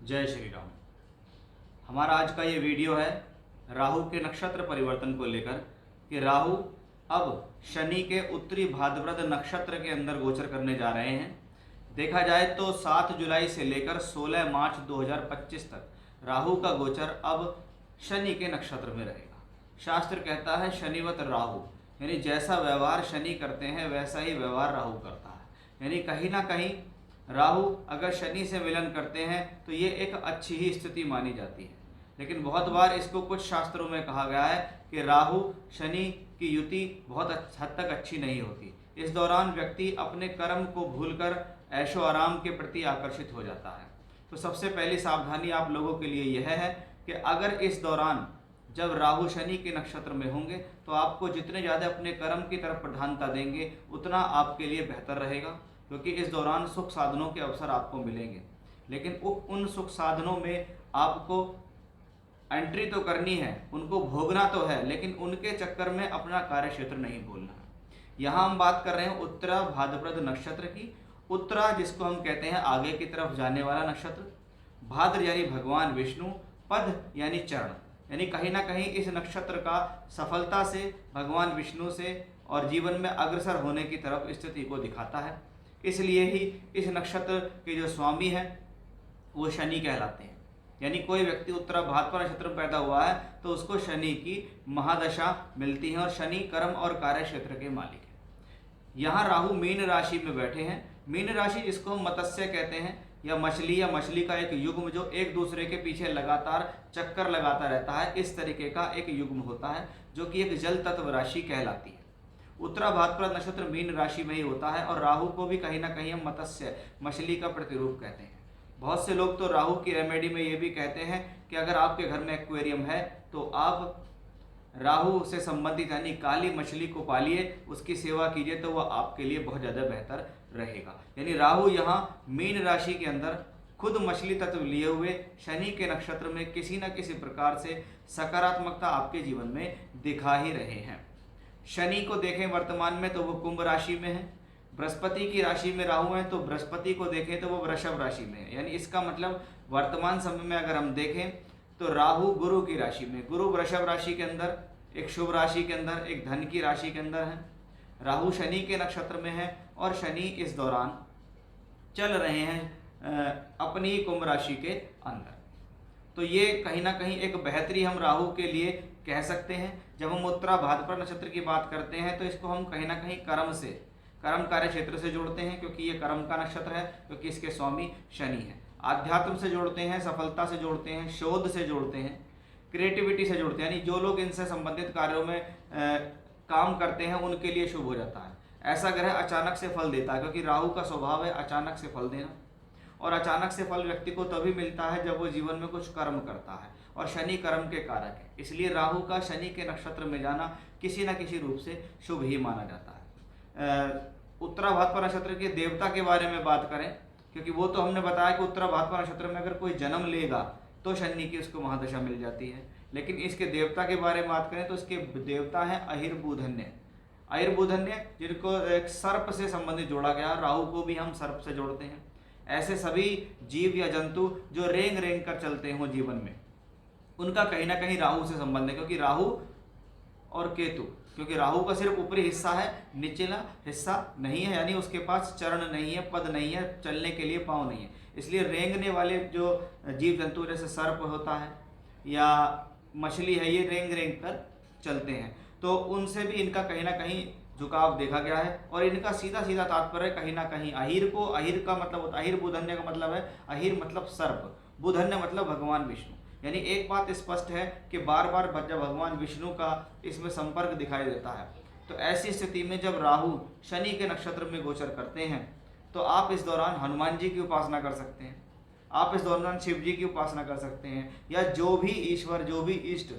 जय श्री राम। हमारा आज का ये वीडियो है राहु के नक्षत्र परिवर्तन को लेकर कि राहु अब शनि के उत्तरी भाद्रपद नक्षत्र के अंदर गोचर करने जा रहे हैं। देखा जाए तो 7 जुलाई से लेकर 16 मार्च 2025 तक राहु का गोचर अब शनि के नक्षत्र में रहेगा। शास्त्र कहता है शनिवत राहु, यानी जैसा व्यवहार शनि करते हैं वैसा ही व्यवहार राहु करता है। यानी कहीं ना कहीं राहु अगर शनि से मिलन करते हैं तो ये एक अच्छी ही स्थिति मानी जाती है। लेकिन बहुत बार इसको कुछ शास्त्रों में कहा गया है कि राहु शनि की युति बहुत हद तक अच्छी नहीं होती। इस दौरान व्यक्ति अपने कर्म को भूलकर ऐशो आराम के प्रति आकर्षित हो जाता है। तो सबसे पहली सावधानी आप लोगों के लिए यह है कि अगर इस दौरान जब राहु शनि के नक्षत्र में होंगे तो आपको जितने ज़्यादा अपने कर्म की तरफ प्रधानता देंगे उतना आपके लिए बेहतर रहेगा, क्योंकि इस दौरान सुख साधनों के अवसर आपको मिलेंगे। लेकिन उन सुख साधनों में आपको एंट्री तो करनी है, उनको भोगना तो है, लेकिन उनके चक्कर में अपना कार्य क्षेत्र नहीं भूलना है। यहाँ हम बात कर रहे हैं उत्तरा भाद्रपद नक्षत्र की। उत्तरा जिसको हम कहते हैं आगे की तरफ जाने वाला नक्षत्र, भाद्र यानी भगवान विष्णु, पद यानी चरण, यानी कहीं ना कहीं इस नक्षत्र का सफलता से भगवान विष्णु से और जीवन में अग्रसर होने की तरफ स्थिति को दिखाता है। इसलिए ही इस नक्षत्र के जो स्वामी हैं वो शनि कहलाते हैं। यानी कोई व्यक्ति उत्तरा भाद्रपद नक्षत्र में पैदा हुआ है तो उसको शनि की महादशा मिलती है और शनि कर्म और कार्य क्षेत्र के मालिक है। यहाँ राहु मीन राशि में बैठे हैं। मीन राशि जिसको हम मत्स्य कहते हैं या मछली का एक युग्म जो एक दूसरे के पीछे लगातार चक्कर लगाता रहता है, इस तरीके का एक युग्म होता है जो कि एक जल तत्व राशि कहलाती है। उत्तरा भाद्रपद नक्षत्र मीन राशि में ही होता है और राहु को भी कहीं ना कहीं हम मत्स्य मछली का प्रतिरूप कहते हैं। बहुत से लोग तो राहु की रेमेडी में ये भी कहते हैं कि अगर आपके घर में एक्वेरियम है तो आप राहु से संबंधित यानी काली मछली को पालिए, उसकी सेवा कीजिए तो वह आपके लिए बहुत ज़्यादा बेहतर रहेगा। यानी राहु यहाँ मीन राशि के अंदर खुद मछली तत्व लिए हुए शनि के नक्षत्र में किसी न किसी प्रकार से सकारात्मकता आपके जीवन में दिखा ही रहे हैं। शनि को देखें वर्तमान में तो वो कुंभ राशि में है, बृहस्पति की राशि में राहु है तो बृहस्पति को देखें तो वो वृषभ राशि में है। यानी इसका मतलब वर्तमान समय में अगर हम देखें तो राहु गुरु की राशि में, गुरु वृषभ राशि के अंदर, एक शुभ राशि के अंदर, एक धन की राशि के अंदर है। राहु शनि के नक्षत्र में है और शनि इस दौरान चल रहे हैं अपनी कुंभ राशि के अंदर। तो ये कहीं ना कहीं एक बेहतरी हम राहु के लिए कह सकते हैं। जब हम उत्तरा भाद्रपद नक्षत्र की बात करते हैं तो इसको हम कहीं ना कहीं कर्म कार्य क्षेत्र से जोड़ते हैं, क्योंकि ये कर्म का नक्षत्र है, क्योंकि इसके स्वामी शनि है। आध्यात्म से जोड़ते हैं, सफलता से जोड़ते हैं, शोध से जोड़ते हैं, क्रिएटिविटी से जोड़ते हैं। यानी जो लोग इनसे संबंधित कार्यों में काम करते हैं उनके लिए शुभ हो जाता है। ऐसा ग्रह अचानक से फल देता है, क्योंकि राहु का स्वभाव है अचानक से फल देना, और अचानक से फल व्यक्ति को तभी मिलता है जब वो जीवन में कुछ कर्म करता है, और शनि कर्म के कारक है। इसलिए राहु का शनि के नक्षत्र में जाना किसी न किसी रूप से शुभ ही माना जाता है। उत्तरा भाद्रपद नक्षत्र के देवता के बारे में बात करें, क्योंकि वो तो हमने बताया कि उत्तरा भाद्रपद नक्षत्र में अगर कोई जन्म लेगा तो शनि की उसको महादशा मिल जाती है। लेकिन इसके देवता के बारे में बात करें तो इसके देवता हैं अहिर्बुधन्य, जिनको एक सर्प से संबंधित जोड़ा गया। राहु को भी हम सर्प से जोड़ते हैं। ऐसे सभी जीव या जंतु जो रेंग रेंग कर चलते हो जीवन में, उनका कहीं ना कहीं राहु से संबंध है, क्योंकि राहु और केतु, क्योंकि राहु का सिर्फ ऊपरी हिस्सा है, निचला हिस्सा नहीं है, यानी उसके पास चरण नहीं है, पद नहीं है, चलने के लिए पाँव नहीं है। इसलिए रेंगने वाले जो जीव जंतु जैसे सर्प होता है या मछली है, ये रेंग रेंग कर चलते हैं, तो उनसे भी इनका कहीं ना कहीं झुकाव देखा गया है। और इनका सीधा सीधा तात्पर्य कहीं ना कहीं अहिर का मतलब होता है, अहिर बुधन्य का मतलब है, अहिर मतलब सर्प, बुधन्य मतलब भगवान विष्णु। यानी एक बात स्पष्ट है कि बार बार जब भगवान विष्णु का इसमें संपर्क दिखाई देता है, तो ऐसी स्थिति में जब राहु शनि के नक्षत्र में गोचर करते हैं तो आप इस दौरान हनुमान जी की उपासना कर सकते हैं, आप इस दौरान शिव जी की उपासना कर सकते हैं, या जो भी ईश्वर, जो भी इष्ट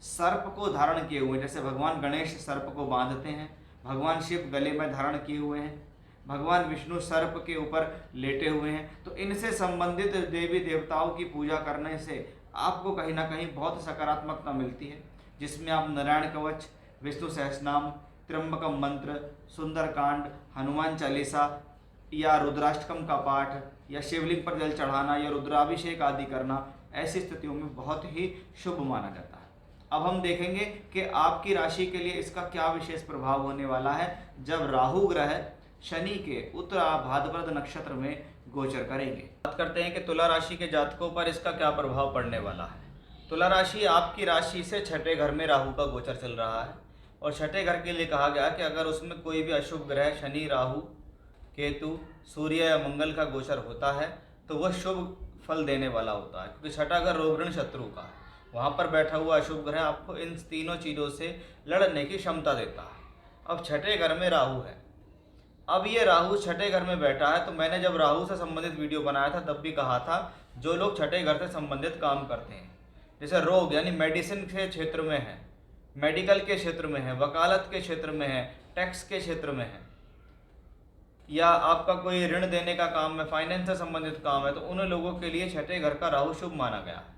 सर्प को धारण किए हुए हैं, जैसे भगवान गणेश सर्प को बांधते हैं, भगवान शिव गले में धारण किए हुए हैं, भगवान विष्णु सर्प के ऊपर लेटे हुए हैं, तो इनसे संबंधित देवी देवताओं की पूजा करने से आपको कहीं ना कहीं बहुत सकारात्मकता मिलती है, जिसमें आप नारायण कवच, विष्णु सहस्रनाम, त्र्यंबकम मंत्र, सुंदरकांड, हनुमान चालीसा या रुद्राष्टकम का पाठ या शिवलिंग पर जल चढ़ाना या रुद्राभिषेक आदि करना ऐसी स्थितियों में बहुत ही शुभ माना जाता है। अब हम देखेंगे कि आपकी राशि के लिए इसका क्या विशेष प्रभाव होने वाला है जब राहु ग्रह शनि के उत्तरा भाद्रपद नक्षत्र में गोचर करेंगे। बात करते हैं कि तुला राशि के जातकों पर इसका क्या प्रभाव पड़ने वाला है। तुला राशि, आपकी राशि से छठे घर में राहु का गोचर चल रहा है और छठे घर के लिए कहा गया कि अगर उसमें कोई भी अशुभ ग्रह शनि, राहु, केतु, सूर्य या मंगल का गोचर होता है तो वह शुभ फल देने वाला होता है, क्योंकि छठा घर रोग ऋण शत्रु का है। वहाँ पर बैठा हुआ अशुभ ग्रह आपको इन तीनों चीज़ों से लड़ने की क्षमता देता है। अब छठे घर में राहु है, अब ये राहु छठे घर में बैठा है, तो मैंने जब राहु से संबंधित वीडियो बनाया था तब भी कहा था जो लोग छठे घर से संबंधित काम करते हैं, जैसे रोग यानी मेडिसिन के क्षेत्र में है, मेडिकल के क्षेत्र में है, वकालत के क्षेत्र में है, टैक्स के क्षेत्र में है, या आपका कोई ऋण देने का काम है, फाइनेंस से संबंधित काम है, तो उन लोगों के लिए छठे घर का राहु शुभ माना गया है।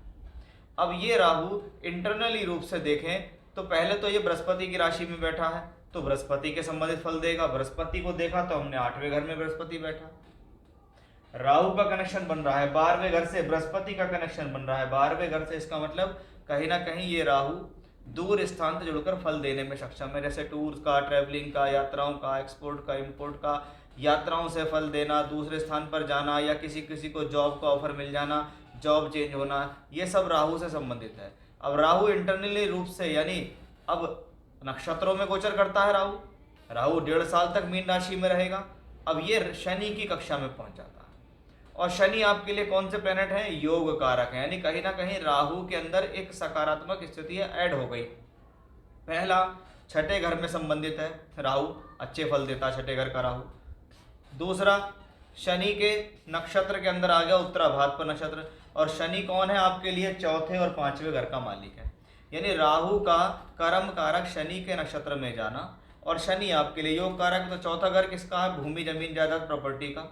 अब ये राहु इंटरनली रूप से देखें तो पहले तो ये बृहस्पति की राशि में बैठा है तो बृहस्पति के संबंधित फल देगा। बृहस्पति को देखा तो हमने 8वें घर में बृहस्पति बैठा, राहु का कनेक्शन बन रहा है 12वें घर से, बृहस्पति का कनेक्शन बन रहा है 12वें घर से। इसका मतलब कहीं ना कहीं ये राहु दूर स्थान से जुड़कर फल देने में सक्षम है, जैसे टूर का, ट्रैवलिंग का, यात्राओं का, एक्सपोर्ट का, इंपोर्ट का, यात्राओं से फल देना, दूसरे स्थान पर जाना, या किसी किसी को जॉब का ऑफर मिल जाना, जॉब चेंज होना, ये सब राहु से संबंधित है। अब राहु इंटरनली रूप से यानी अब नक्षत्रों में गोचर करता है राहु 1.5 साल तक मीन राशि में रहेगा। अब ये शनि की कक्षा में पहुंच जाता है और शनि आपके लिए कौन से प्लेनेट हैं, योग कारक है, यानी कहीं ना कहीं राहु के अंदर एक सकारात्मक स्थिति ऐड हो गई। पहला, छठे घर में संबंधित है राहु, अच्छे फल देता है छठे घर का राहु। दूसरा, शनि के नक्षत्र के अंदर आ गया उत्तरा भाद्रपद नक्षत्र, और शनि कौन है आपके लिए, चौथे और 5वें घर का मालिक है, यानी राहु का कर्म कारक शनि के नक्षत्र में जाना, और शनि आपके लिए योग कारक, तो चौथा घर किसका है, भूमि, जमीन, जायदाद, प्रॉपर्टी का,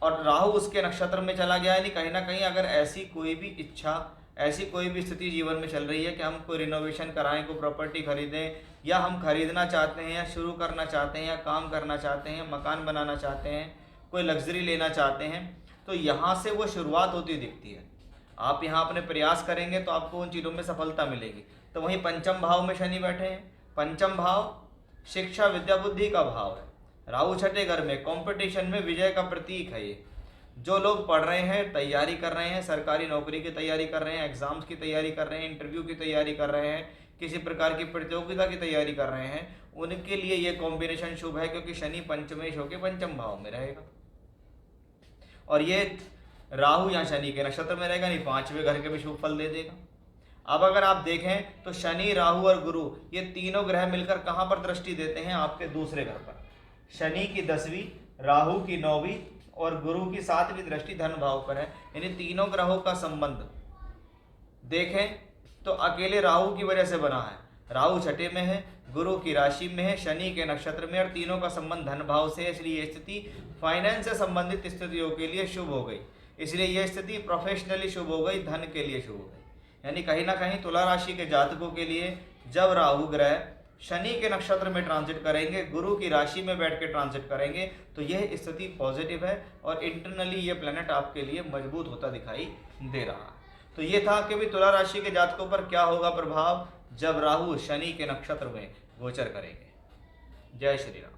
और राहु उसके नक्षत्र में चला गया। यानी कहीं ना कहीं अगर ऐसी कोई भी इच्छा, ऐसी कोई भी स्थिति जीवन में चल रही है कि हम कोई रिनोवेशन कराएं, कोई प्रॉपर्टी खरीदें, या हम खरीदना चाहते हैं, या शुरू करना चाहते हैं, या काम करना चाहते हैं, मकान बनाना चाहते हैं, कोई लग्जरी लेना चाहते हैं, तो यहाँ से वो शुरुआत होती दिखती है। आप यहाँ अपने प्रयास करेंगे तो आपको उन चीज़ों में सफलता मिलेगी। तो वहीं पंचम भाव में शनि बैठे हैं, पंचम भाव शिक्षा, विद्या, बुद्धि का भाव है, राहु छठे घर में, कंपटीशन में विजय का प्रतीक है ये। जो लोग पढ़ रहे हैं, तैयारी कर रहे हैं, सरकारी नौकरी की तैयारी कर रहे हैं, एग्जाम्स की तैयारी कर रहे हैं, इंटरव्यू की तैयारी कर रहे हैं, किसी प्रकार की प्रतियोगिता की तैयारी कर रहे हैं, उनके लिए ये कॉम्बिनेशन शुभ है, क्योंकि शनि पंचमेश होकर पंचम भाव में रहेगा और ये राहु या शनि के नक्षत्र में रहेगा, नहीं 5वें घर के भी शुभ फल दे देगा। अब अगर आप देखें तो शनि, राहु और गुरु ये तीनों ग्रह मिलकर कहाँ पर दृष्टि देते हैं, आपके दूसरे घर पर। शनि की 10वीं, राहु की 9वीं और गुरु की 7वीं दृष्टि धन भाव पर है, यानी तीनों ग्रहों का संबंध देखें तो अकेले राहु की वजह से बना है। राहु छठे में है, गुरु की राशि में है, शनि के नक्षत्र में, और तीनों का संबंध धन भाव से है, इसलिए ये स्थिति फाइनेंस से संबंधित स्थितियों के लिए शुभ हो गई। इसलिए यह स्थिति प्रोफेशनली शुभ हो गई, धन के लिए शुभ हो गई। यानी कहीं ना कहीं तुला राशि के जातकों के लिए जब राहु ग्रह शनि के नक्षत्र में ट्रांजिट करेंगे, गुरु की राशि में बैठ के ट्रांजिट करेंगे, तो यह स्थिति पॉजिटिव है और इंटरनली ये प्लैनेट आपके लिए मजबूत होता दिखाई दे रहा है। तो ये था कि भी तुला राशि के जातकों पर क्या होगा प्रभाव जब राहु शनि के नक्षत्र में गोचर करेंगे। जय श्री राम।